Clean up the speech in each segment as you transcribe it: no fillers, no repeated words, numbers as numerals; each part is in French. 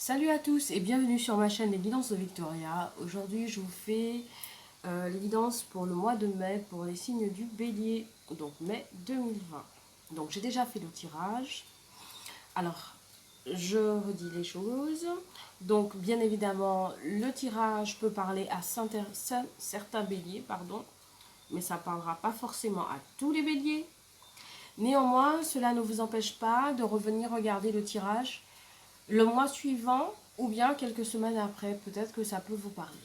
Salut à tous et bienvenue sur ma chaîne Les Guidances de Victoria. Aujourd'hui je vous fais les guidances pour le mois de mai pour les signes du Bélier, donc mai 2020. Donc j'ai déjà fait le tirage. Alors je redis les choses. Donc bien évidemment le tirage peut parler à certains béliers, pardon, mais ça ne parlera pas forcément à tous les béliers. Néanmoins, cela ne vous empêche pas de revenir regarder le tirage le mois suivant ou bien quelques semaines après, peut-être que ça peut vous parler.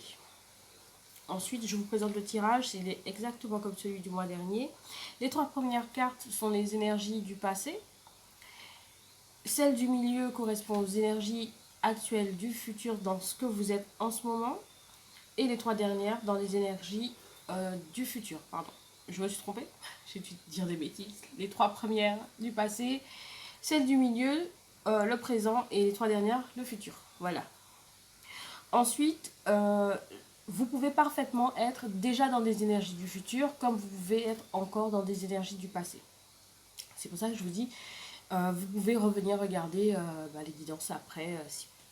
Ensuite, je vous présente le tirage, il est exactement comme celui du mois dernier. Les trois premières cartes sont les énergies du passé. Celle du milieu correspond aux énergies actuelles du futur dans ce que vous êtes en ce moment. Et les trois dernières dans les énergies du futur. Pardon, je me suis trompée, j'ai dû dire des bêtises. Les trois premières du passé, celle du milieu, le présent et les trois dernières, le futur. Voilà. Ensuite, vous pouvez parfaitement être déjà dans des énergies du futur comme vous pouvez être encore dans des énergies du passé. C'est pour ça que je vous dis, vous pouvez revenir regarder les guidances après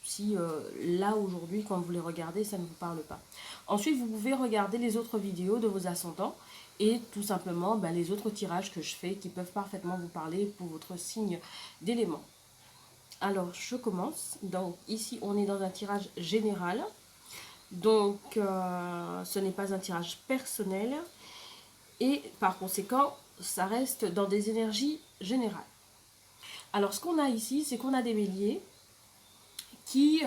si là aujourd'hui quand vous les regardez ça ne vous parle pas. Ensuite vous pouvez regarder les autres vidéos de vos ascendants et tout simplement les autres tirages que je fais qui peuvent parfaitement vous parler pour votre signe d'élément. Alors je commence. Donc ici on est dans un tirage général. Donc ce n'est pas un tirage personnel. Et par conséquent ça reste dans des énergies générales. Alors ce qu'on a ici c'est qu'on a des béliers qui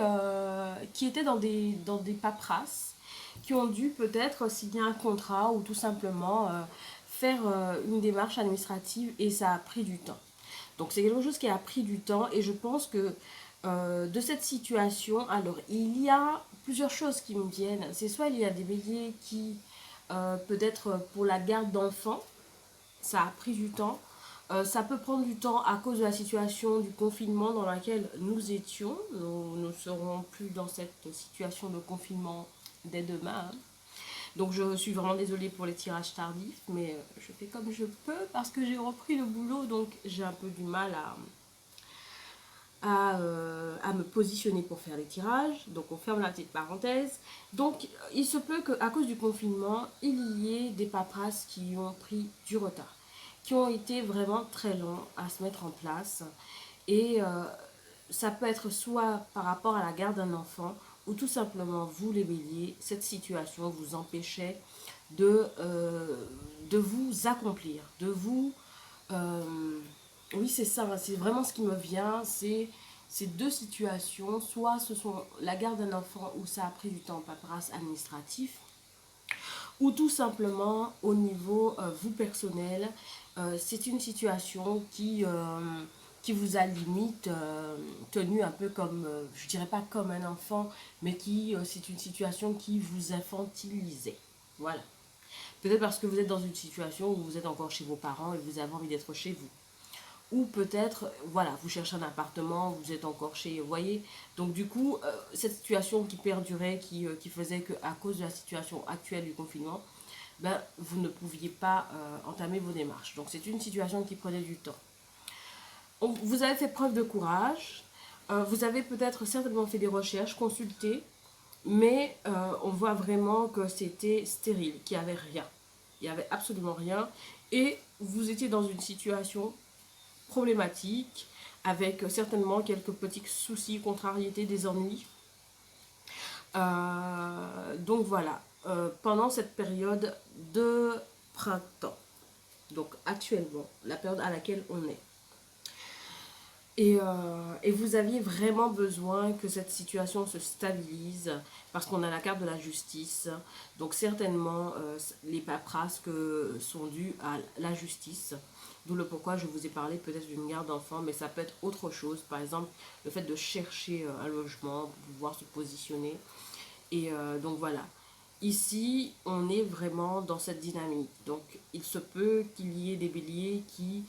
étaient dans des paperasses, qui ont dû peut-être signer un contrat ou tout simplement faire une démarche administrative et ça a pris du temps. Donc c'est quelque chose qui a pris du temps et je pense que de cette situation, alors il y a plusieurs choses qui me viennent. C'est soit il y a des béliers qui, peut-être pour la garde d'enfants, ça a pris du temps. Ça peut prendre du temps à cause de la situation du confinement dans laquelle nous étions. Nous ne serons plus dans cette situation de confinement dès demain. Donc je suis vraiment désolée pour les tirages tardifs, mais je fais comme je peux parce que j'ai repris le boulot, donc j'ai un peu du mal à me positionner pour faire les tirages. Donc on ferme la petite parenthèse. Donc il se peut qu'à cause du confinement, il y ait des paperasses qui ont pris du retard, qui ont été vraiment très longs à se mettre en place. Et ça peut être soit par rapport à la garde d'un enfant, ou tout simplement vous les béliers, cette situation vous empêchait de vous accomplir, de vous... oui c'est ça, c'est vraiment ce qui me vient, c'est ces deux situations, soit ce sont la garde d'un enfant où ça a pris du temps paperasse administratif, ou tout simplement au niveau vous personnel, c'est une situation qui vous a limite tenu un peu comme, je dirais pas comme un enfant, mais qui c'est une situation qui vous infantilisait. Voilà. Peut-être parce que vous êtes dans une situation où vous êtes encore chez vos parents et vous avez envie d'être chez vous. Ou peut-être, voilà, vous cherchez un appartement, vous êtes encore chez, vous voyez. Donc du coup, cette situation qui perdurait, qui faisait qu'à cause de la situation actuelle du confinement, vous ne pouviez pas entamer vos démarches. Donc c'est une situation qui prenait du temps. Vous avez fait preuve de courage, vous avez peut-être certainement fait des recherches, consulté, mais on voit vraiment que c'était stérile, qu'il n'y avait rien. Il n'y avait absolument rien. Et vous étiez dans une situation problématique, avec certainement quelques petits soucis, contrariétés, des ennuis. Donc voilà, pendant cette période de printemps, donc actuellement, la période à laquelle on est. Et vous aviez vraiment besoin que cette situation se stabilise parce qu'on a la carte de la justice. Donc certainement les paperasses que sont dues à la justice. D'où le pourquoi je vous ai parlé peut-être d'une garde d'enfants, mais ça peut être autre chose. Par exemple, le fait de chercher un logement pour pouvoir se positionner. Et donc voilà. Ici, on est vraiment dans cette dynamique. Donc il se peut qu'il y ait des béliers qui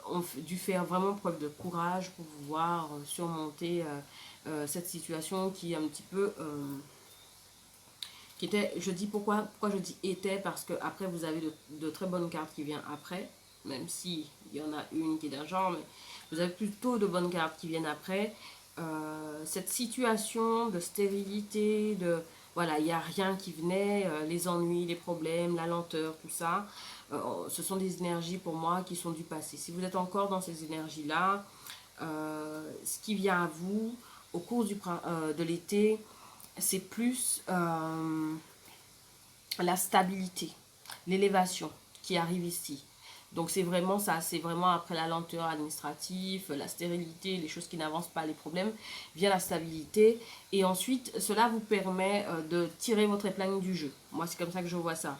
ont dû faire vraiment preuve de courage pour pouvoir surmonter cette situation qui est un petit peu... qui était, je dis pourquoi je dis était, parce que après vous avez de très bonnes cartes qui viennent après, même si il y en a une qui est d'un genre, mais vous avez plutôt de bonnes cartes qui viennent après. cette situation de stérilité, voilà, il n'y a rien qui venait, les ennuis, les problèmes, la lenteur, tout ça, ce sont des énergies pour moi qui sont du passé. Si vous êtes encore dans ces énergies-là, ce qui vient à vous au cours de l'été, c'est plus la stabilité, l'élévation qui arrive ici. Donc c'est vraiment ça, c'est vraiment après la lenteur administrative, la stérilité, les choses qui n'avancent pas, les problèmes, vient la stabilité. Et ensuite, cela vous permet de tirer votre épingle du jeu. Moi, c'est comme ça que je vois ça.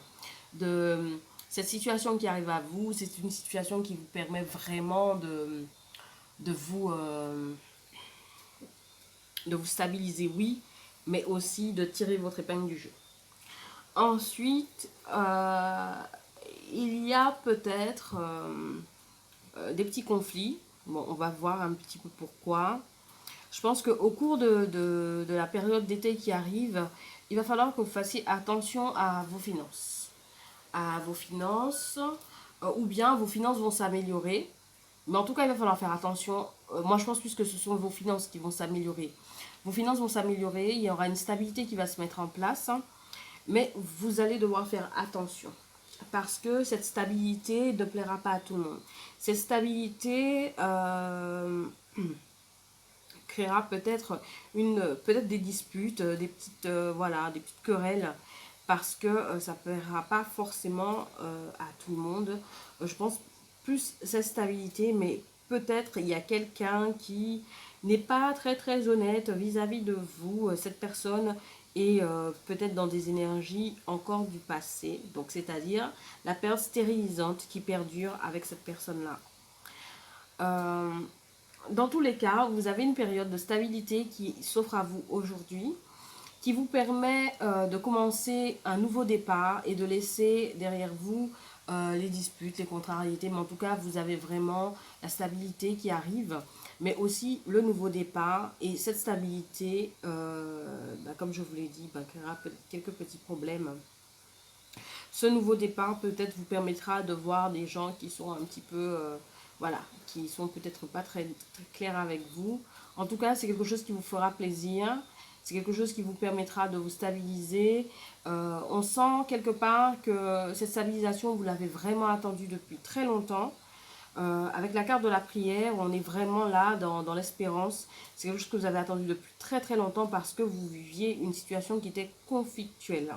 Cette situation qui arrive à vous, c'est une situation qui vous permet vraiment de vous, euh, de vous stabiliser, oui, mais aussi de tirer votre épingle du jeu. Ensuite, il y a peut-être des petits conflits. Bon, on va voir un petit peu pourquoi. Je pense qu'au cours de la période d'été qui arrive, il va falloir que vous fassiez attention à vos finances. À vos finances, ou bien vos finances vont s'améliorer. Mais en tout cas, il va falloir faire attention. Moi, je pense plus que ce sont vos finances qui vont s'améliorer. Vos finances vont s'améliorer, il y aura une stabilité qui va se mettre en place. Mais vous allez devoir faire attention parce que cette stabilité ne plaira pas à tout le monde. Cette stabilité créera peut-être des disputes, des petites voilà, des petites querelles parce que ça ne plaira pas forcément à tout le monde. Je pense plus cette stabilité, mais peut-être il y a quelqu'un qui n'est pas très très honnête vis-à-vis de vous, cette personne est peut-être dans des énergies encore du passé, donc c'est-à-dire la période stérilisante qui perdure avec cette personne-là. Euh, dans tous les cas, vous avez une période de stabilité qui s'offre à vous aujourd'hui, qui vous permet de commencer un nouveau départ et de laisser derrière vous les disputes, les contrariétés. Mais en tout cas, vous avez vraiment la stabilité qui arrive, mais aussi le nouveau départ. Et cette stabilité, comme je vous l'ai dit, créera quelques petits problèmes. Ce nouveau départ peut-être vous permettra de voir des gens qui sont un petit peu, voilà, qui sont peut-être pas très, très clairs avec vous. En tout cas, c'est quelque chose qui vous fera plaisir. C'est quelque chose qui vous permettra de vous stabiliser. On sent quelque part que cette stabilisation, vous l'avez vraiment attendue depuis très longtemps. Avec la carte de la prière, on est vraiment là dans l'espérance. C'est quelque chose que vous avez attendu depuis très très longtemps parce que vous viviez une situation qui était conflictuelle.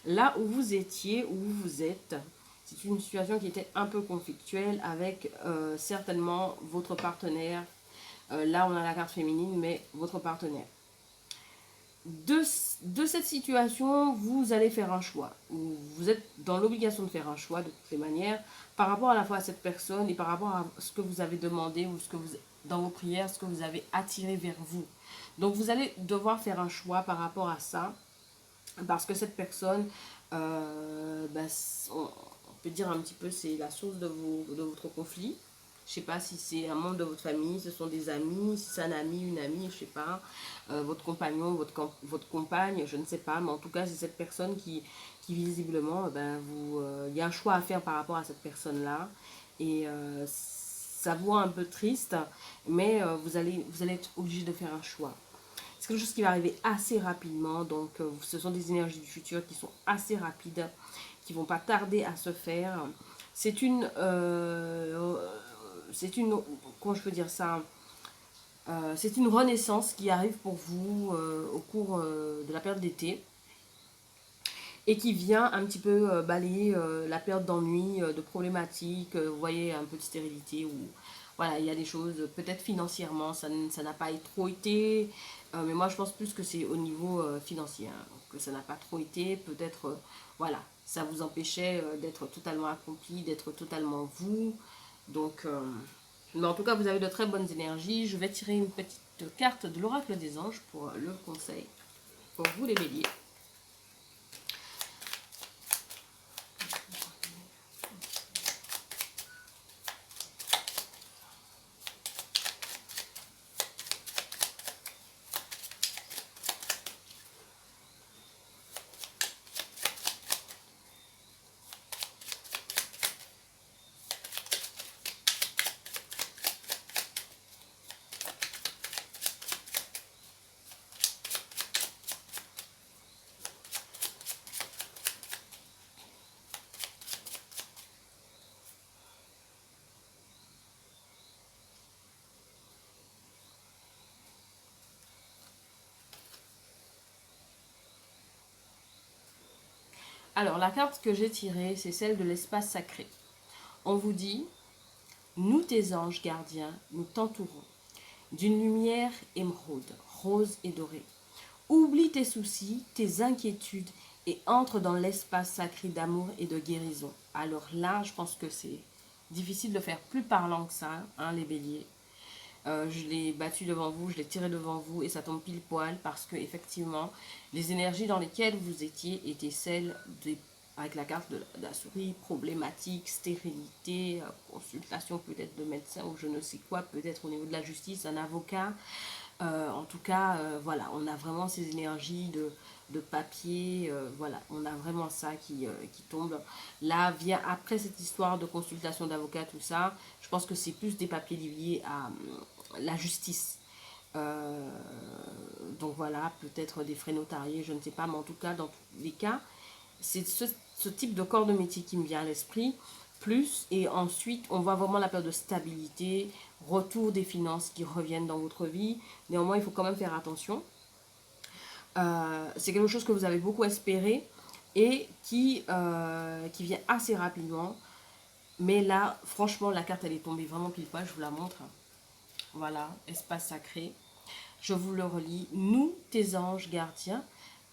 Là où vous étiez, où vous êtes, c'est une situation qui était un peu conflictuelle avec certainement votre partenaire. Là, on a la carte féminine, mais votre partenaire. De cette situation, vous allez faire un choix. Vous êtes dans l'obligation de faire un choix de toutes les manières par rapport à la fois à cette personne et par rapport à ce que vous avez demandé ou ce que vous, dans vos prières, ce que vous avez attiré vers vous. Donc vous allez devoir faire un choix par rapport à ça parce que cette personne, on peut dire un petit peu, c'est la source de votre conflit. Je ne sais pas si c'est un membre de votre famille, ce sont des amis, si c'est un ami, une amie, je ne sais pas, votre compagnon, votre compagne, je ne sais pas, mais en tout cas, c'est cette personne qui visiblement, il y a un choix à faire par rapport à cette personne-là. Et ça vous rend un peu triste, mais vous allez être obligé de faire un choix. C'est quelque chose qui va arriver assez rapidement, donc ce sont des énergies du futur qui sont assez rapides, qui vont pas tarder à se faire. C'est une, comment je peux dire ça, c'est une renaissance qui arrive pour vous au cours de la période d'été et qui vient un petit peu balayer la période d'ennui, de problématiques, vous voyez, un peu de stérilité ou voilà, il y a des choses, peut-être financièrement, ça n'a pas trop été, mais moi je pense plus que c'est au niveau financier, hein, que ça n'a pas trop été, peut-être, voilà, ça vous empêchait d'être totalement accompli, d'être totalement vous, donc, mais en tout cas vous avez de très bonnes énergies. Je vais tirer une petite carte de l'oracle des anges pour le conseil, pour vous les béliers. Alors, la carte que j'ai tirée, c'est celle de l'espace sacré. On vous dit, nous tes anges gardiens, nous t'entourons d'une lumière émeraude, rose et dorée. Oublie tes soucis, tes inquiétudes et entre dans l'espace sacré d'amour et de guérison. Alors là, je pense que c'est difficile de faire plus parlant que ça, hein, les béliers. Je l'ai battu devant vous, je l'ai tiré devant vous et ça tombe pile poil parce que effectivement, les énergies dans lesquelles vous étiez étaient celles des, avec la carte de la souris, problématique, stérilité, consultation peut-être de médecin ou je ne sais quoi, peut-être au niveau de la justice, un avocat. En tout cas, voilà, on a vraiment ces énergies de papier, voilà, on a vraiment ça qui tombe. Là, vient après cette histoire de consultation d'avocat, tout ça, je pense que c'est plus des papiers liés à la justice. Euh, donc voilà, peut-être des frais notariés, je ne sais pas, mais en tout cas, dans tous les cas, c'est ce type de corps de métier qui me vient à l'esprit. Plus, et ensuite, on voit vraiment la période de stabilité, retour des finances qui reviennent dans votre vie. Néanmoins, il faut quand même faire attention. C'est quelque chose que vous avez beaucoup espéré et qui vient assez rapidement. Mais là, franchement, la carte, elle est tombée vraiment pile poil, je vous la montre. Voilà, espace sacré. Je vous le relis. Nous, tes anges gardiens,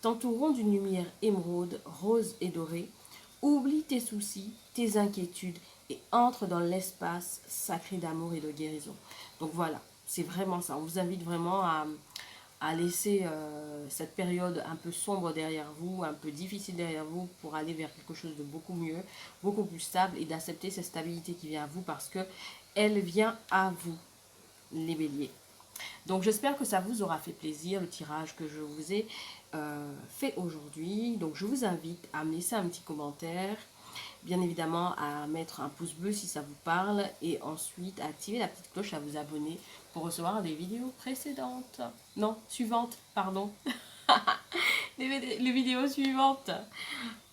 t'entourons d'une lumière émeraude, rose et dorée. Oublie tes soucis, tes inquiétudes et entre dans l'espace sacré d'amour et de guérison. Donc voilà, c'est vraiment ça. On vous invite vraiment à laisser cette période un peu sombre derrière vous, un peu difficile derrière vous pour aller vers quelque chose de beaucoup mieux, beaucoup plus stable et d'accepter cette stabilité qui vient à vous parce que elle vient à vous, les béliers. Donc j'espère que ça vous aura fait plaisir le tirage que je vous ai fait aujourd'hui. Donc je vous invite à me laisser un petit commentaire, bien évidemment à mettre un pouce bleu si ça vous parle et ensuite à activer la petite cloche à vous abonner pour recevoir des vidéos précédentes. Non, suivantes, pardon. Les vidéos suivantes.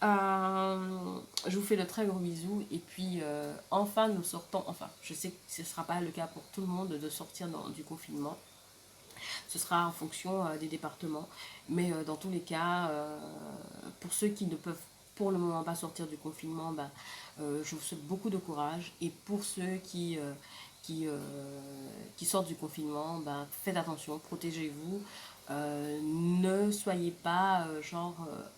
Je vous fais de très gros bisous et puis enfin nous sortons, enfin je sais que ce ne sera pas le cas pour tout le monde de sortir du confinement. Ce sera en fonction des départements. Mais dans tous les cas, pour ceux qui ne peuvent pour le moment pas sortir du confinement, ben, je vous souhaite beaucoup de courage. Et pour ceux qui, euh, qui sortent du confinement, ben, faites attention, protégez-vous. Ne soyez pas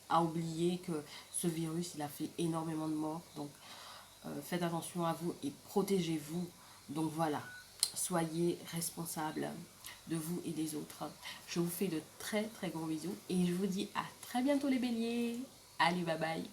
à oublier que ce virus il a fait énormément de morts. Donc faites attention à vous et protégez-vous. Donc voilà, soyez responsables de vous et des autres. Je vous fais de très très gros bisous et je vous dis à très bientôt les béliers. Allez, bye bye.